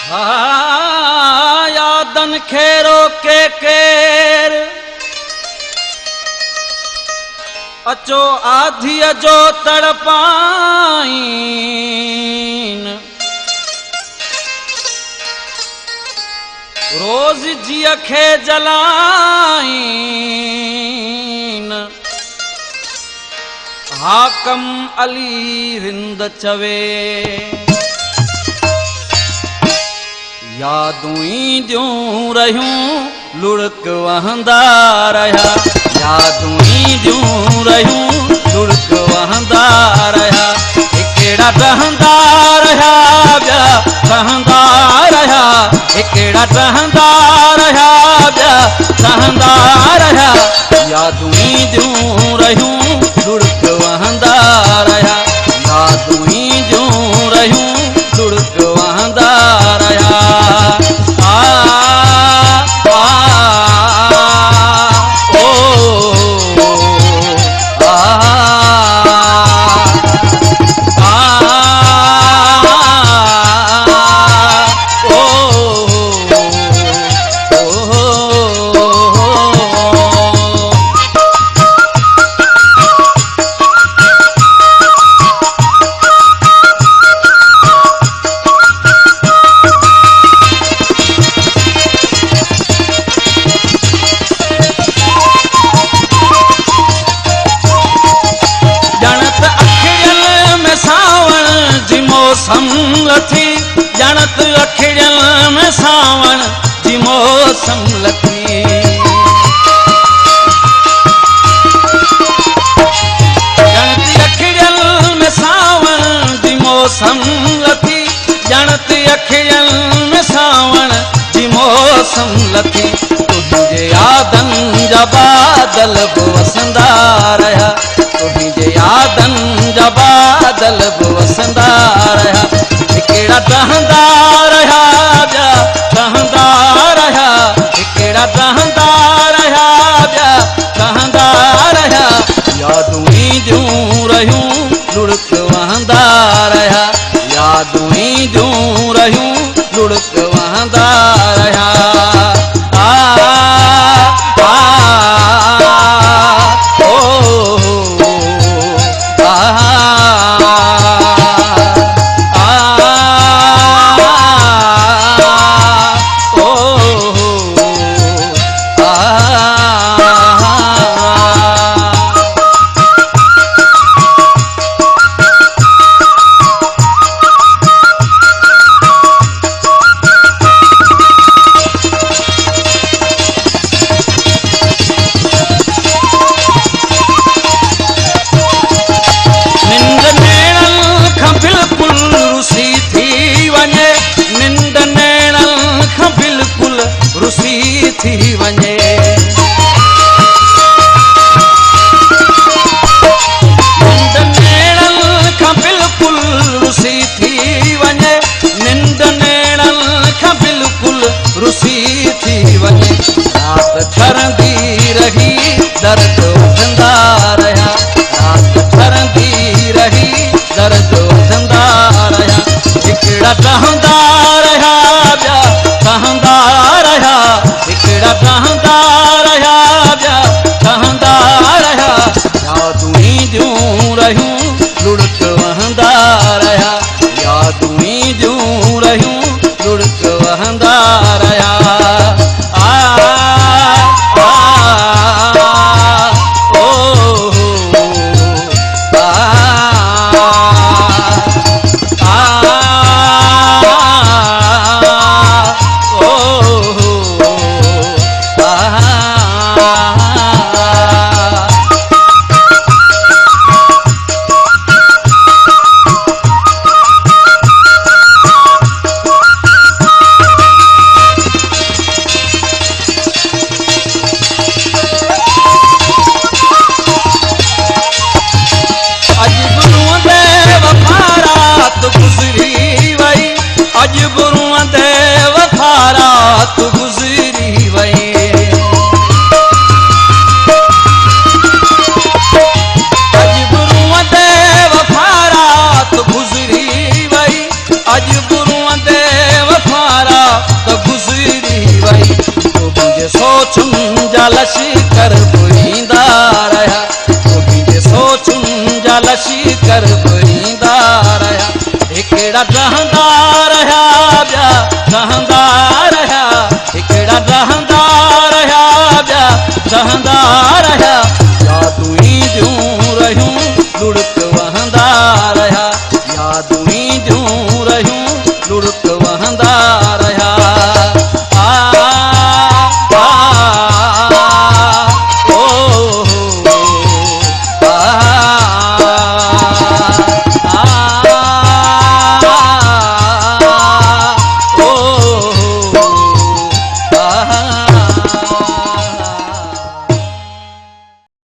हा यादन खे रोके केर अचो आधीअ जो तड़पाइन रोज़ जीअ खे जलाइन हाकम अली रिंद चवे यादूं ईंदियूं रहियूं लुड़क वहंदा रहिया यादूं ईंदियूं रहियूं लुड़क वहंदा रहिया हिकड़ा रहंदा रहिया ॿिया रहंदा रहिया हिकड़ा रहंदा रहिया ॿिया रहंदा रहिया यादूं ईंदियूं रहियूं लुड़क वहंदा रहिया यादूं ईंदियूं रहियूं लुड़क वहंदा रहिया लथी ॼणत अखिड़ियल में सावण जी मौसम लथी ॼणत अखिड़ियल में सावण जी मौसम लथी ॼणत अखिड़ियल में सावण जी मौसम लथी तुंहिंजे यादनि जा बादल बि वसंदा रहिया तुंहिंजे यादनि जा बादल बि वसंदा रहिया हिकड़ा रहंदा रहिया ॿिया रहंदा रहिया हिकड़ा रहंदा रहिया ॿिया रहंदा रहिया यादूं ईंदियूं रहियूं लुड़क वहंदा रहिया यादूं ईंदियूं रहियूं लुड़क वहंदा रहिया रुसी थी वञे निंड नेड़न खां बिल्कुल रुसी थी वञे निंड नेड़न खां बिल्कुल रुसी थी वञे रात ठरंदी रही दर्द वठंदा रहिया रात ठरंदी रही दर्द वठंदा रहिया हिकड़ा रहंदा रहिया ॿिया रहंदा रहिया हिकड़ा रहंदा रहिया ॿिया रहंदा रहिया यादूं ईंदियूं रहियूं लुड़क वहंदा रहिया यादूं ईंदियूं रहियूं लुड़क वहंदा रहिया जा लश्कर बुईंदा रहा, गोगी जे सोचुनि जा लश्कर बुईंदा रहा। हिकिड़ा रहंदा रहा ॿिया रहंदा रहा, हिकिड़ा रहंदा रहा ॿिया रहंदा रहा।